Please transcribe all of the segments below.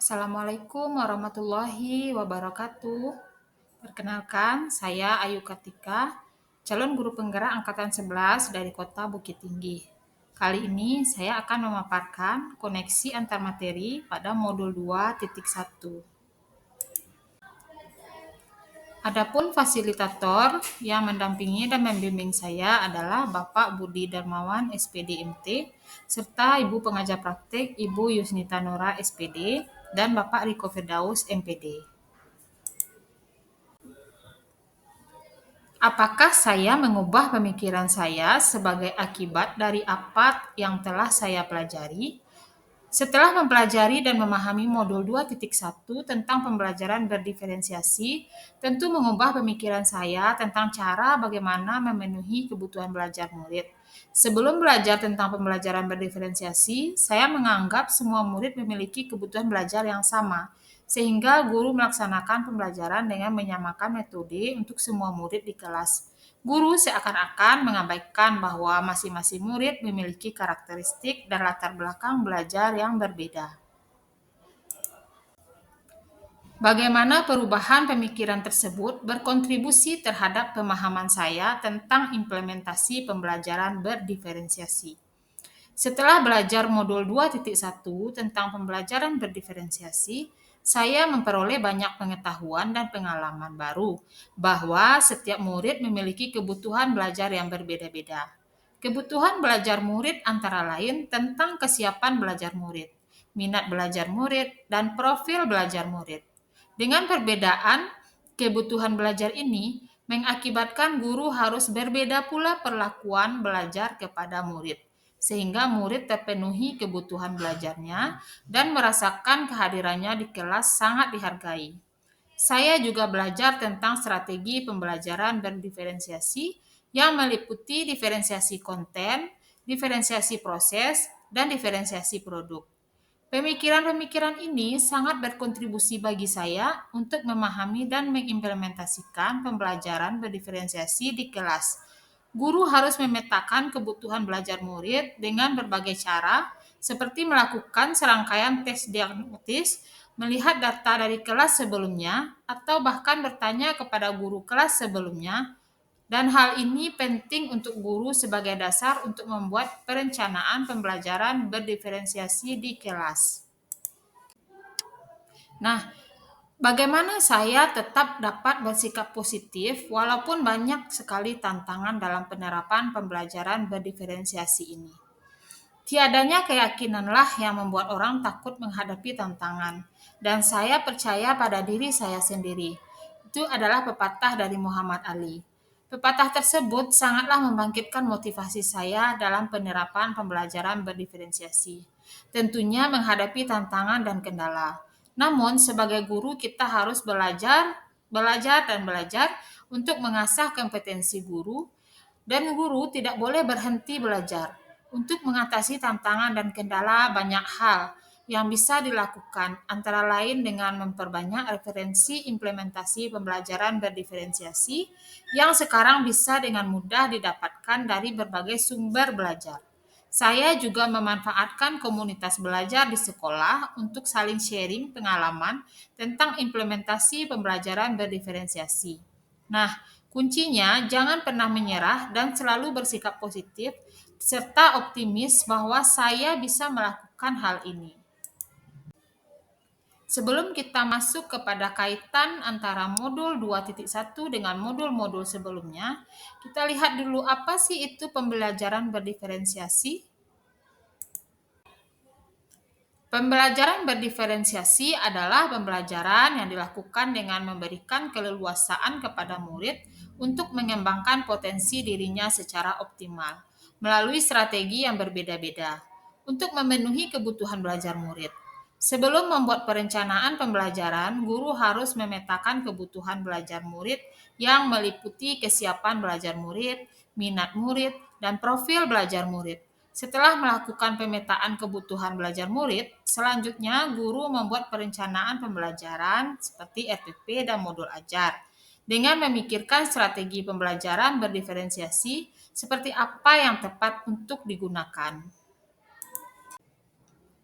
Assalamualaikum warahmatullahi wabarakatuh. Perkenalkan, saya Ayu Kartika, calon guru penggerak angkatan 11 dari Kota Bukit Tinggi. Kali ini saya akan memaparkan koneksi antar materi pada modul 2.1. Adapun fasilitator yang mendampingi dan membimbing saya adalah Bapak Budi Darmawan SPD MT serta Ibu Pengajar Praktik Ibu Yusnita Nora SPD dan Bapak Riko Firdaus MPD. Apakah saya mengubah pemikiran saya sebagai akibat dari apa yang telah saya pelajari? Setelah mempelajari dan memahami modul 2.1 tentang pembelajaran berdiferensiasi, tentu mengubah pemikiran saya tentang cara bagaimana memenuhi kebutuhan belajar murid. Sebelum belajar tentang pembelajaran berdiferensiasi, saya menganggap semua murid memiliki kebutuhan belajar yang sama, sehingga guru melaksanakan pembelajaran dengan menyamakan metode untuk semua murid di kelas. Guru seakan-akan mengabaikan bahwa masing-masing murid memiliki karakteristik dan latar belakang belajar yang berbeda. Bagaimana perubahan pemikiran tersebut berkontribusi terhadap pemahaman saya tentang implementasi pembelajaran berdiferensiasi. Setelah belajar modul 2.1 tentang pembelajaran berdiferensiasi, saya memperoleh banyak pengetahuan dan pengalaman baru bahwa setiap murid memiliki kebutuhan belajar yang berbeda-beda. Kebutuhan belajar murid antara lain tentang kesiapan belajar murid, minat belajar murid, dan profil belajar murid. Dengan perbedaan kebutuhan belajar ini mengakibatkan guru harus berbeda pula perlakuan belajar kepada murid, sehingga murid terpenuhi kebutuhan belajarnya dan merasakan kehadirannya di kelas sangat dihargai. Saya juga belajar tentang strategi pembelajaran berdiferensiasi yang meliputi diferensiasi konten, diferensiasi proses, dan diferensiasi produk. Pemikiran-pemikiran ini sangat berkontribusi bagi saya untuk memahami dan mengimplementasikan pembelajaran berdiferensiasi di kelas. Guru harus memetakan kebutuhan belajar murid dengan berbagai cara, seperti melakukan serangkaian tes diagnostis, melihat data dari kelas sebelumnya, atau bahkan bertanya kepada guru kelas sebelumnya, dan hal ini penting untuk guru sebagai dasar untuk membuat perencanaan pembelajaran berdiferensiasi di kelas. Nah, bagaimana saya tetap dapat bersikap positif walaupun banyak sekali tantangan dalam penerapan pembelajaran berdiferensiasi ini? Tiadanya keyakinanlah yang membuat orang takut menghadapi tantangan, dan saya percaya pada diri saya sendiri. Itu adalah pepatah dari Muhammad Ali. Pepatah tersebut sangatlah membangkitkan motivasi saya dalam penerapan pembelajaran berdiferensiasi. Tentunya menghadapi tantangan dan kendala. Namun, sebagai guru kita harus belajar untuk mengasah kompetensi guru, dan guru tidak boleh berhenti belajar. Untuk mengatasi tantangan dan kendala banyak hal yang bisa dilakukan, antara lain dengan memperbanyak referensi implementasi pembelajaran berdiferensiasi yang sekarang bisa dengan mudah didapatkan dari berbagai sumber belajar. Saya juga memanfaatkan komunitas belajar di sekolah untuk saling sharing pengalaman tentang implementasi pembelajaran berdiferensiasi. Nah, kuncinya jangan pernah menyerah dan selalu bersikap positif serta optimis bahwa saya bisa melakukan hal ini. Sebelum kita masuk kepada kaitan antara modul 2.1 dengan modul-modul sebelumnya, kita lihat dulu apa sih itu pembelajaran berdiferensiasi. Pembelajaran berdiferensiasi adalah pembelajaran yang dilakukan dengan memberikan keleluasaan kepada murid untuk mengembangkan potensi dirinya secara optimal melalui strategi yang berbeda-beda untuk memenuhi kebutuhan belajar murid. Sebelum membuat perencanaan pembelajaran, guru harus memetakan kebutuhan belajar murid yang meliputi kesiapan belajar murid, minat murid, dan profil belajar murid. Setelah melakukan pemetaan kebutuhan belajar murid, selanjutnya guru membuat perencanaan pembelajaran seperti RPP dan modul ajar dengan memikirkan strategi pembelajaran berdiferensiasi seperti apa yang tepat untuk digunakan.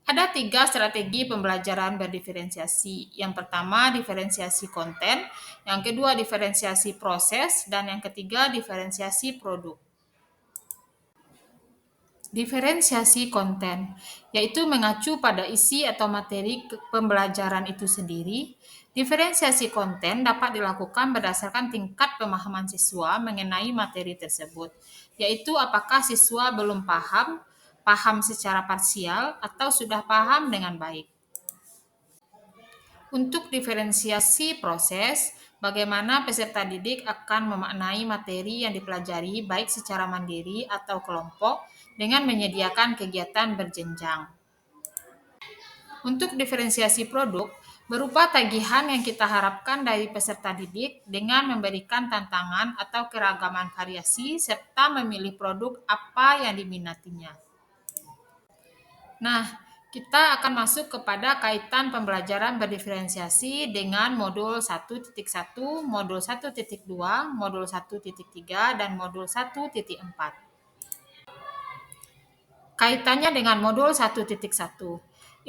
Ada 3 strategi pembelajaran berdiferensiasi. Yang pertama, diferensiasi konten, yang kedua, diferensiasi proses, dan yang ketiga, diferensiasi produk. Diferensiasi konten, yaitu mengacu pada isi atau materi pembelajaran itu sendiri. Diferensiasi konten dapat dilakukan berdasarkan tingkat pemahaman siswa mengenai materi tersebut, yaitu apakah siswa belum paham, paham secara parsial, atau sudah paham dengan baik. Untuk diferensiasi proses, bagaimana peserta didik akan memaknai materi yang dipelajari baik secara mandiri atau kelompok dengan menyediakan kegiatan berjenjang. Untuk diferensiasi produk, berupa tagihan yang kita harapkan dari peserta didik dengan memberikan tantangan atau keragaman variasi serta memilih produk apa yang diminatinya. Nah, kita akan masuk kepada kaitan pembelajaran berdiferensiasi dengan modul 1.1, modul 1.2, modul 1.3, dan modul 1.4. Kaitannya dengan modul 1.1.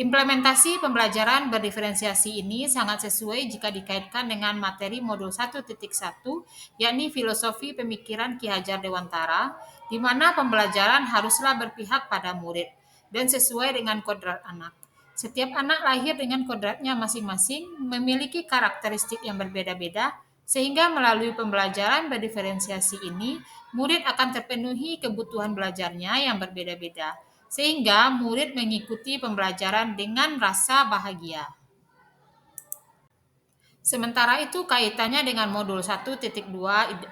Implementasi pembelajaran berdiferensiasi ini sangat sesuai jika dikaitkan dengan materi modul 1.1, yakni filosofi pemikiran Ki Hajar Dewantara, di mana pembelajaran haruslah berpihak pada murid dan sesuai dengan kodrat anak. Setiap anak lahir dengan kodratnya masing-masing, memiliki karakteristik yang berbeda-beda, sehingga melalui pembelajaran berdiferensiasi ini, murid akan terpenuhi kebutuhan belajarnya yang berbeda-beda, sehingga murid mengikuti pembelajaran dengan rasa bahagia. Sementara itu, kaitannya dengan modul 1.2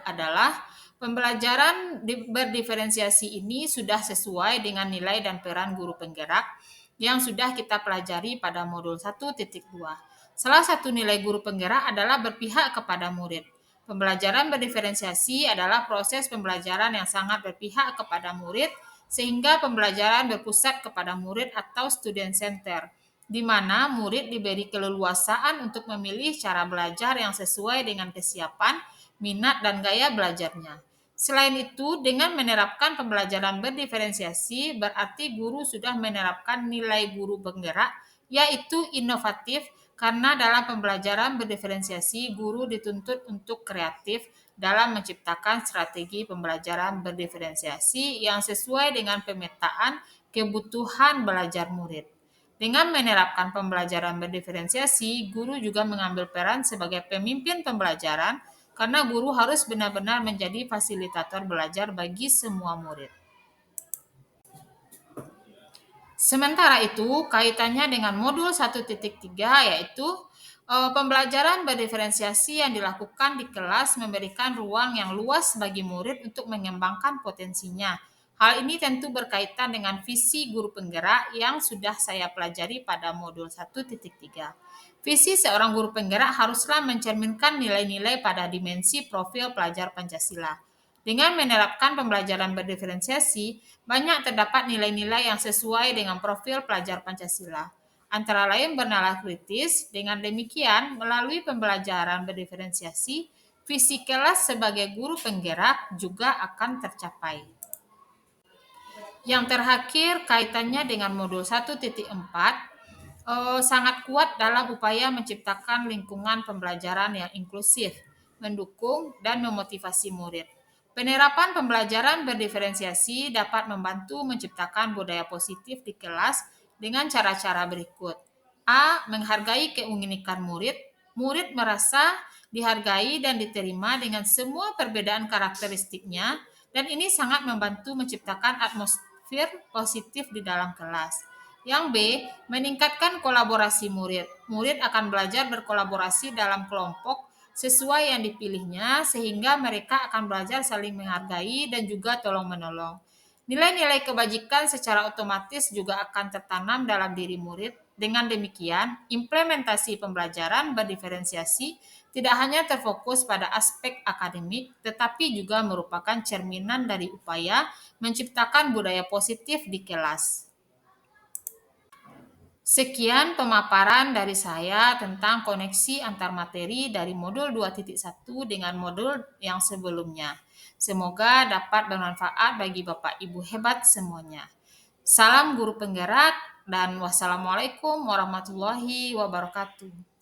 adalah pembelajaran berdiferensiasi ini sudah sesuai dengan nilai dan peran guru penggerak yang sudah kita pelajari pada modul 1.2. Salah satu nilai guru penggerak adalah berpihak kepada murid. Pembelajaran berdiferensiasi adalah proses pembelajaran yang sangat berpihak kepada murid, sehingga pembelajaran berpusat kepada murid atau student center, di mana murid diberi keleluasaan untuk memilih cara belajar yang sesuai dengan kesiapan, minat, dan gaya belajarnya. Selain itu, dengan menerapkan pembelajaran berdiferensiasi, berarti guru sudah menerapkan nilai guru penggerak, yaitu inovatif, karena dalam pembelajaran berdiferensiasi, guru dituntut untuk kreatif dalam menciptakan strategi pembelajaran berdiferensiasi yang sesuai dengan pemetaan kebutuhan belajar murid. Dengan menerapkan pembelajaran berdiferensiasi, guru juga mengambil peran sebagai pemimpin pembelajaran karena guru harus benar-benar menjadi fasilitator belajar bagi semua murid. Sementara itu, kaitannya dengan modul 1.3 yaitu pembelajaran berdiferensiasi yang dilakukan di kelas memberikan ruang yang luas bagi murid untuk mengembangkan potensinya. Hal ini tentu berkaitan dengan visi guru penggerak yang sudah saya pelajari pada modul 1.3. Visi seorang guru penggerak haruslah mencerminkan nilai-nilai pada dimensi profil pelajar Pancasila. Dengan menerapkan pembelajaran berdiferensiasi, banyak terdapat nilai-nilai yang sesuai dengan profil pelajar Pancasila. Antara lain bernalar kritis, dengan demikian melalui pembelajaran berdiferensiasi, visi kelas sebagai guru penggerak juga akan tercapai. Yang terakhir kaitannya dengan modul 1.4 sangat kuat dalam upaya menciptakan lingkungan pembelajaran yang inklusif, mendukung, dan memotivasi murid. Penerapan pembelajaran berdiferensiasi dapat membantu menciptakan budaya positif di kelas dengan cara-cara berikut. A. Menghargai keunikan murid. Murid merasa dihargai dan diterima dengan semua perbedaan karakteristiknya, dan ini sangat membantu menciptakan atmosfer positif di dalam kelas. Yang B, meningkatkan kolaborasi murid. Murid akan belajar berkolaborasi dalam kelompok sesuai yang dipilihnya, sehingga mereka akan belajar saling menghargai dan juga tolong-menolong. Nilai-nilai kebajikan secara otomatis juga akan tertanam dalam diri murid. Dengan demikian, implementasi pembelajaran berdiferensiasi tidak hanya terfokus pada aspek akademik, tetapi juga merupakan cerminan dari upaya menciptakan budaya positif di kelas. Sekian pemaparan dari saya tentang koneksi antar materi dari modul 2.1 dengan modul yang sebelumnya. Semoga dapat bermanfaat bagi Bapak Ibu hebat semuanya. Salam guru penggerak dan wassalamualaikum warahmatullahi wabarakatuh.